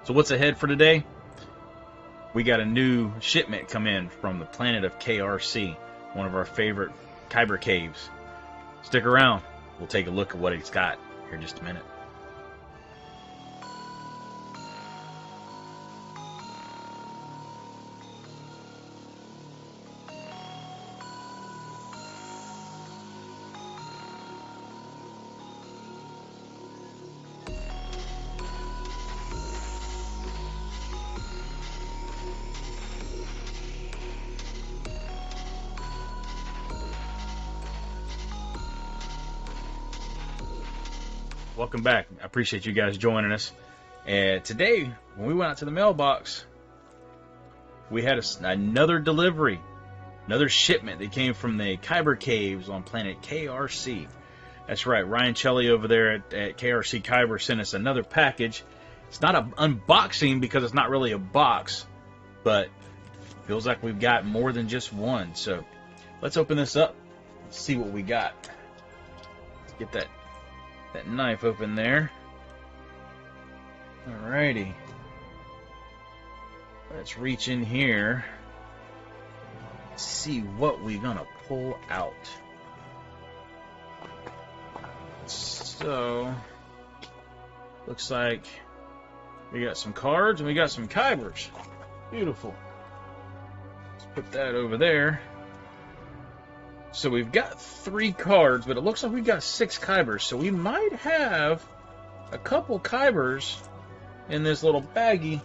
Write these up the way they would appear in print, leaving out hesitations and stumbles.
So what's ahead for today? We got a new shipment come in from the planet of KRC, one of our favorite Kyber caves. Stick around. We'll take a look at what it's got here in just a minute. Welcome back. I appreciate you guys joining us. And today, when we went out to the mailbox, we had another delivery, another shipment that came from the Kyber caves on planet KRC. That's right, Ryan Shelley over there at KRC Kyber sent us another package. It's not an unboxing because it's not really a box, but feels like we've got more than just one. So let's open this up and see what we got. Let's get that knife open there. Alrighty. Let's reach in here. See what we're gonna pull out. So, looks like we got some cards and we got some Kybers. Beautiful. Let's put that over there. So we've got 3 cards, but it looks like we've got 6 Kybers. So we might have a couple Kybers in this little baggie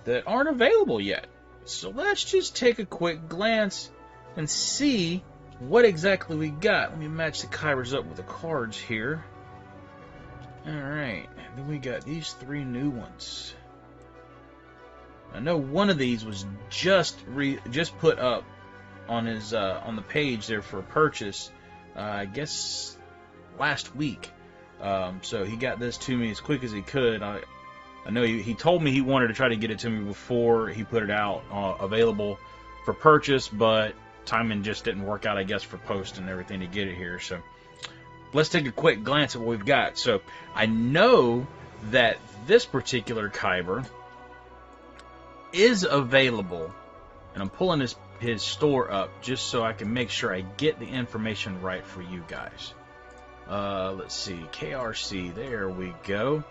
that aren't available yet. So let's just take a quick glance and see what exactly we got. Let me match the Kybers up with the cards here. Alright, then we got these 3 new ones. I know one of these was just put up on his on the page there for purchase, I guess last week. So he got this to me as quick as he could. I know he told me he wanted to try to get it to me before he put it out available for purchase, but timing just didn't work out, I guess, for post and everything to get it here. So let's take a quick glance at what we've got. So I know that this particular Kyber is available, and I'm pulling his store up just so I can make sure I get the information right for you guys. Let's see, KRC, there we go.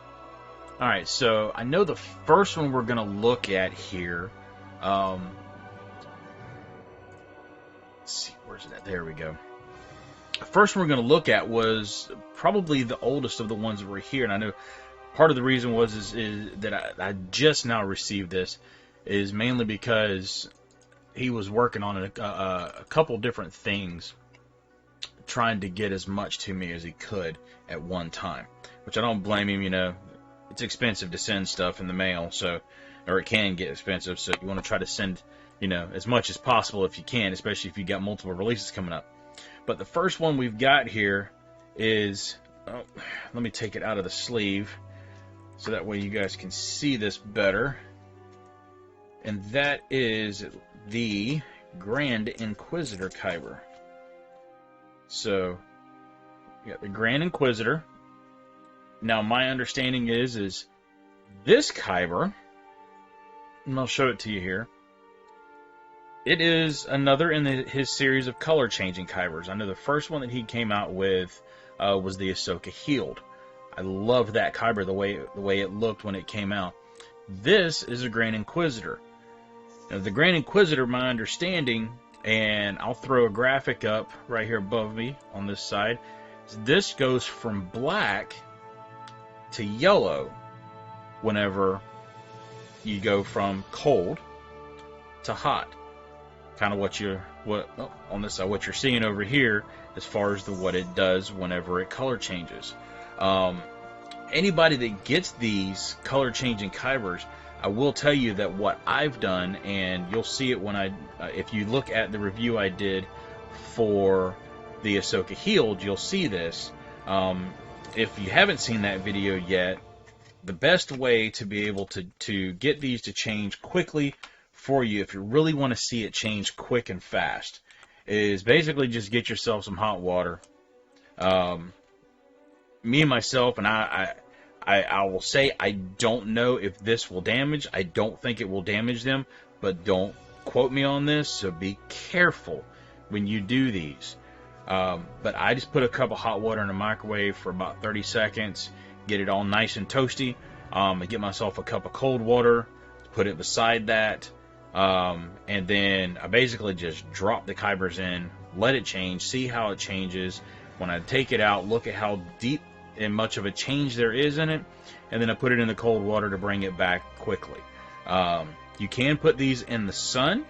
Alright, so I know the first one we're going to look at here, let's see, where's it at? There we go. The first one we're going to look at was probably the oldest of the ones that were here, and I know part of the reason was is that I just now received this is mainly because he was working on a couple different things, trying to get as much to me as he could at one time, which I don't blame him. You know, it's expensive to send stuff in the mail, so, or it can get expensive, so you want to try to send, you know, as much as possible if you can, especially if you got multiple releases coming up. But the first one we've got here is, oh, let me take it out of the sleeve so that way you guys can see this better, and that is the Grand Inquisitor Kyber. So, you got the Grand Inquisitor. Now, my understanding is this Kyber, and I'll show it to you here, it is another in his series of color-changing Kybers. I know the first one that he came out with was the Ahsoka Healed. I loved that Kyber, the way it looked when it came out. This is a Grand Inquisitor. Now, the Grand Inquisitor, my understanding, and I'll throw a graphic up right here above me on this side, this goes from black to yellow whenever you go from cold to hot. Kind of on this side, what you're seeing over here as far as what it does whenever it color changes. Anybody that gets these color changing Kybers, I will tell you that what I've done, and you'll see it when if you look at the review I did for the Ahsoka Healed, you'll see this. If you haven't seen that video yet, the best way to be able to get these to change quickly for you, if you really want to see it change quick and fast, is basically just get yourself some hot water. Me and myself, and I will say I don't know if this will damage. I don't think it will damage them, but don't quote me on this, so be careful when you do these. But I just put a cup of hot water in the microwave for about 30 seconds, get it all nice and toasty. I get myself a cup of cold water, put it beside that, and then I basically just drop the Kybers in, let it change, see how it changes. When I take it out, look at how deep and much of a change there is in it, and then I put it in the cold water to bring it back quickly. You can put these in the sun.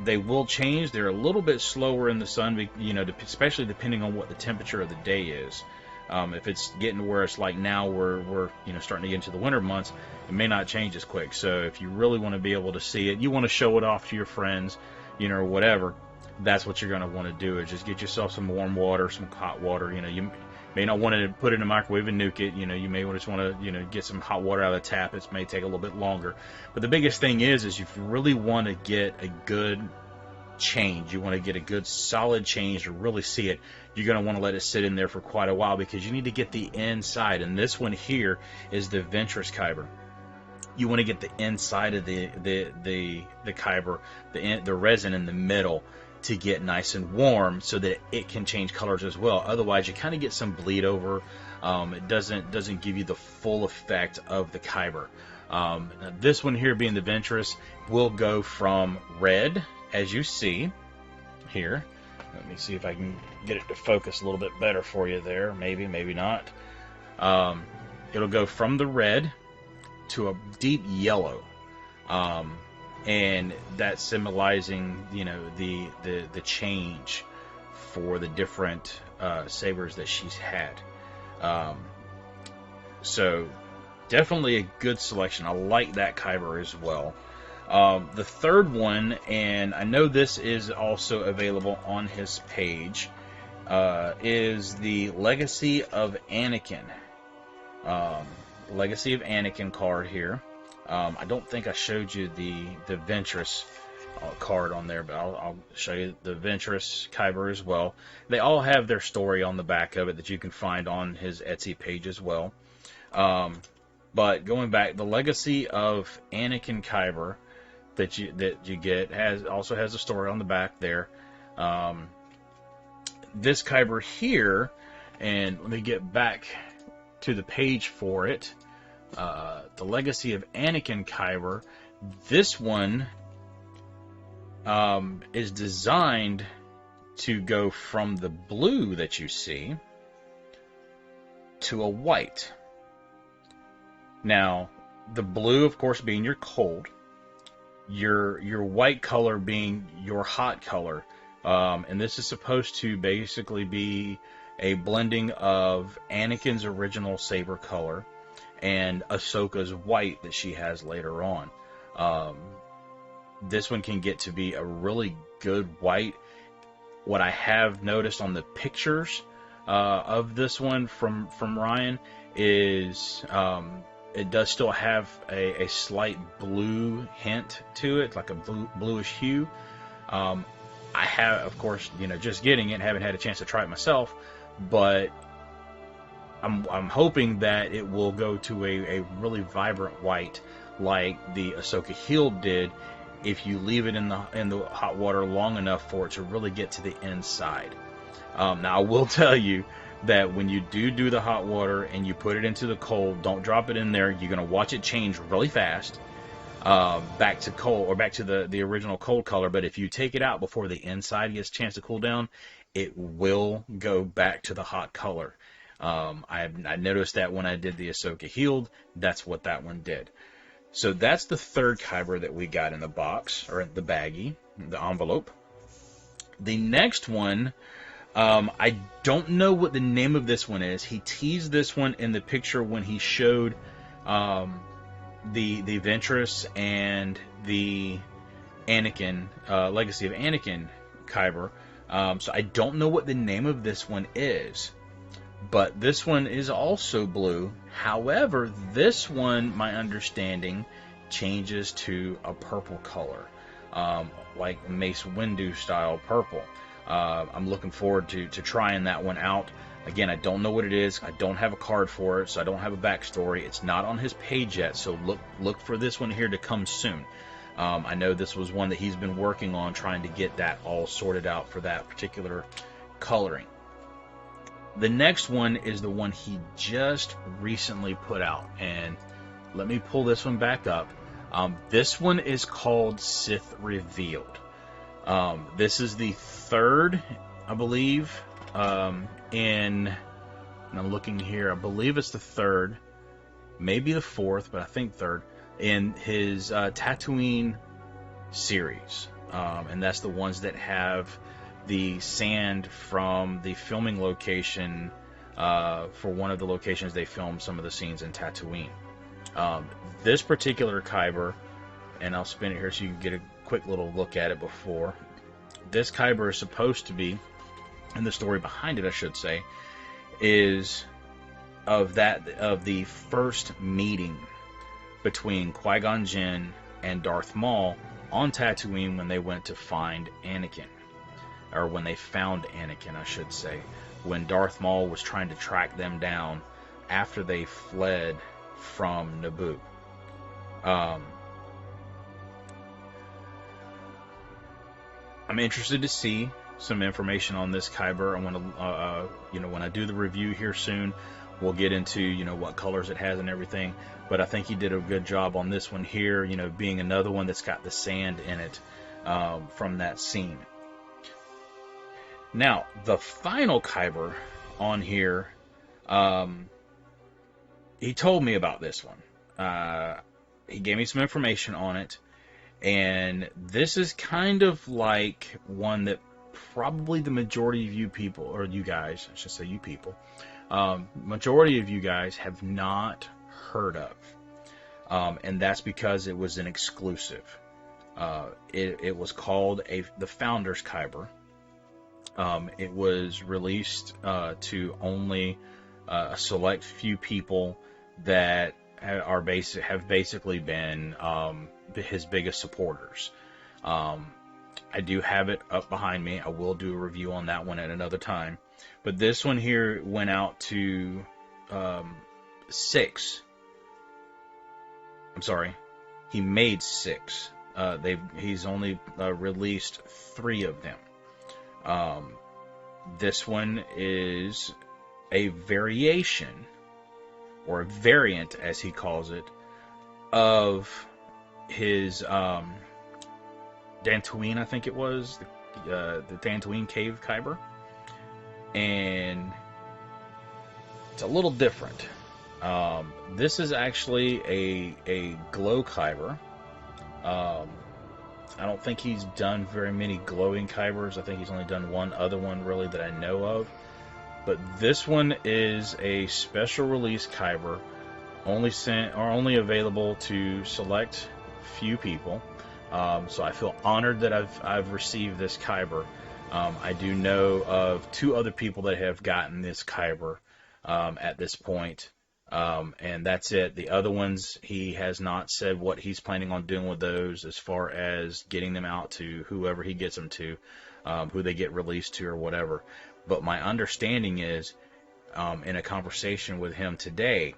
They will change. They're a little bit slower in the sun, you know, especially depending on what the temperature of the day is. If it's getting to where it's like now, we're you know, starting to get into the winter months, it may not change as quick. So if you really want to be able to see it, you want to show it off to your friends, you know, or whatever, that's what you're going to want to do, is just get yourself some warm water, some hot water. You know, you may not want to put it in the microwave and nuke it. You know, you may just want to, you know, get some hot water out of the tap. It may take a little bit longer. But the biggest thing is if you really want to get a good change, you want to get a good solid change to really see it, you're going to want to let it sit in there for quite a while, because you need to get the inside. And this one here is the Ventress Kyber. You want to get the inside of the Kyber, the resin in the middle, to get nice and warm so that it can change colors as well. Otherwise, you kind of get some bleed over. It doesn't give you the full effect of the Kyber. This one here, being the Ventress, will go from red, as you see here. Let me see if I can get it to focus a little bit better for you there. Maybe, maybe not. It'll go from the red to a deep yellow. And that's symbolizing, you know, the change for the different sabers that she's had. So definitely a good selection. I like that Kyber as well. The third one, and I know this is also available on his page, is the Legacy of Anakin. Legacy of Anakin card here. I don't think I showed you the Ventress card on there, but I'll show you the Ventress Kyber as well. They all have their story on the back of it that you can find on his Etsy page as well. But going back, the Legacy of Anakin Kyber that you get also has a story on the back there. This Kyber here, and let me get back to the page for it. The Legacy of Anakin Kyber, this one is designed to go from the blue that you see to a white. Now, the blue, of course, being your cold, your white color being your hot color, and this is supposed to basically be a blending of Anakin's original saber color and Ahsoka's white that she has later on. This one can get to be a really good white. What I have noticed on the pictures of this one from Ryan is it does still have a slight blue hint to it, like a bluish hue. I have, of course, you know, just getting it, haven't had a chance to try it myself, but I'm hoping that it will go to a really vibrant white like the Ahsoka Hield did, if you leave it in the hot water long enough for it to really get to the inside. Now, I will tell you that when you do the hot water and you put it into the cold, don't drop it in there. You're going to watch it change really fast back to cold, or back to the original cold color. But if you take it out before the inside gets a chance to cool down, it will go back to the hot color. I noticed that when I did the Ahsoka Hield, that's what that one did. So that's the third Kyber that we got in the box, or the baggie, the envelope. The next one, I don't know what the name of this one is. He teased this one in the picture when he showed the Ventress and the Anakin, Legacy of Anakin Kyber. So I don't know what the name of this one is. But this one is also blue. However, this one, my understanding, changes to a purple color, like Mace Windu style purple. I'm looking forward to trying that one out. Again, I don't know what it is. I don't have a card for it, so I don't have a backstory. It's not on his page yet, so look for this one here to come soon. I know this was one that he's been working on, trying to get that all sorted out for that particular coloring. The next one is the one he just recently put out, and let me pull this one back up. This one is called Sith Revealed. This is the third, I believe, and I'm looking here, I believe it's the third, maybe the fourth, but I think third, in his Tatooine series. And that's the ones that have the sand from the filming location for one of the locations they filmed some of the scenes in Tatooine. This particular Kyber, and I'll spin it here so you can get a quick little look at it before. This Kyber is supposed to be, and the story behind it, I should say, is of the first meeting between Qui-Gon Jinn and Darth Maul on Tatooine when they went to find Anakin. Or when they found Anakin, I should say. When Darth Maul was trying to track them down after they fled from Naboo. I'm interested to see some information on this Kyber. I want to, when I do the review here soon, we'll get into, what colors it has and everything. But I think he did a good job on this one here, being another one that's got the sand in it from that scene. Now, the final Kyber on here, he told me about this one. He gave me some information on it, and this is kind of like one that probably the majority of you people, or you guys, I should say you people, majority of you guys have not heard of. And that's because it was an exclusive. It was called the Founders Kyber. It was released to only a select few people that have basically been his biggest supporters. I do have it up behind me. I will do a review on that one at another time. But this one here went out to 6. I'm sorry. He made 6. He's only released 3 of them. This one is a variation, or a variant as he calls it, of his Dantooine, I think it was, the Dantooine Cave Kyber. And it's a little different. This is actually a glow Kyber. I don't think he's done very many glowing Kybers. I think he's only done one other one really that I know of. But this one is a special release Kyber, only available to select few people. So I feel honored that I've received this Kyber. I do know of 2 other people that have gotten this Kyber at this point. And that's it. The other ones, he has not said what he's planning on doing with those as far as getting them out to whoever he gets them to, who they get released to or whatever. But my understanding is, in a conversation with him today,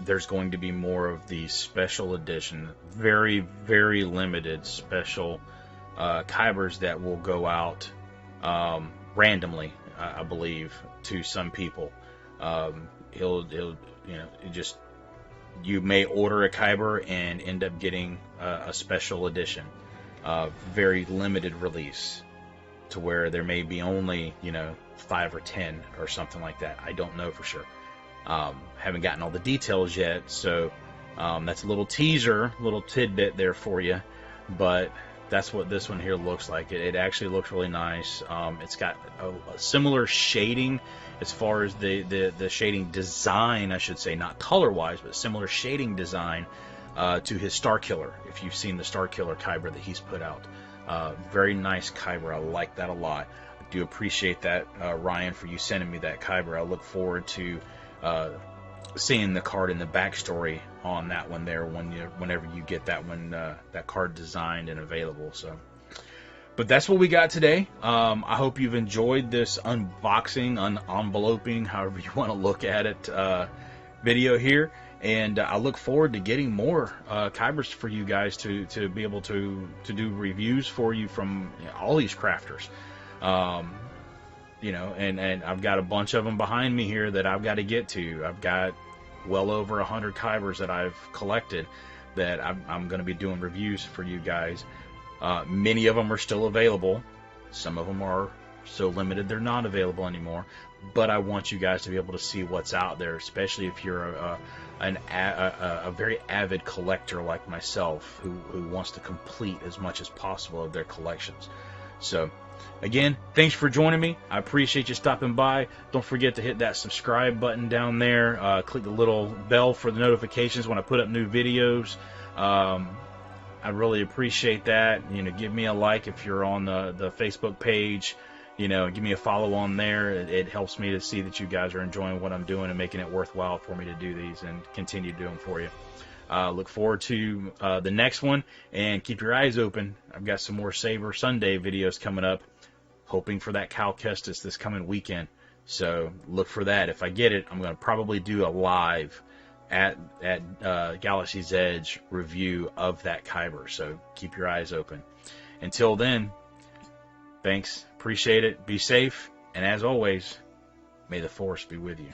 there's going to be more of the special edition, very, very limited special Kybers that will go out randomly, I believe, to some people. You may order a Kyber and end up getting a special edition, very limited release, to where there may be only 5 or 10 or something like that. I don't know for sure. Haven't gotten all the details yet, so that's a little teaser, little tidbit there for you. But that's what this one here looks like. It actually looks really nice. It's got a similar shading as far as the shading design, I should say, not color-wise, but similar shading design to his Starkiller, if you've seen the Starkiller Kyber that he's put out. Very nice Kyber. I like that a lot. I do appreciate that, Ryan, for you sending me that Kyber. I look forward to seeing the card and the backstory on that one there whenever you get that one, that card designed and available. So, But that's what we got today. I hope you've enjoyed this unboxing, unenveloping, however you want to look at it, video here. And I look forward to getting more Kybers for you guys to be able to do reviews for you from all these crafters. You know, and I've got a bunch of them behind me here that I've got to get to. I've got well over 100 Kybers that I've collected that I'm going to be doing reviews for you guys. Many of them are still available. Some of them are so limited they're not available anymore. But I want you guys to be able to see what's out there, especially if you're a very avid collector like myself who wants to complete as much as possible of their collections. So, again, thanks for joining me. I appreciate you stopping by. Don't forget to hit that subscribe button down there. Click the little bell for the notifications when I put up new videos. I really appreciate that. You know, give me a like if you're on the Facebook page. You know, give me a follow on there. It helps me to see that you guys are enjoying what I'm doing and making it worthwhile for me to do these and continue to do them for you. Look forward to the next one, and keep your eyes open. I've got some more Saber Sunday videos coming up, hoping for that Cal Kestis this coming weekend. So look for that. If I get it, I'm going to probably do a live at Galaxy's Edge review of that Kyber. So keep your eyes open. Until then, thanks. Appreciate it. Be safe. And as always, may the Force be with you.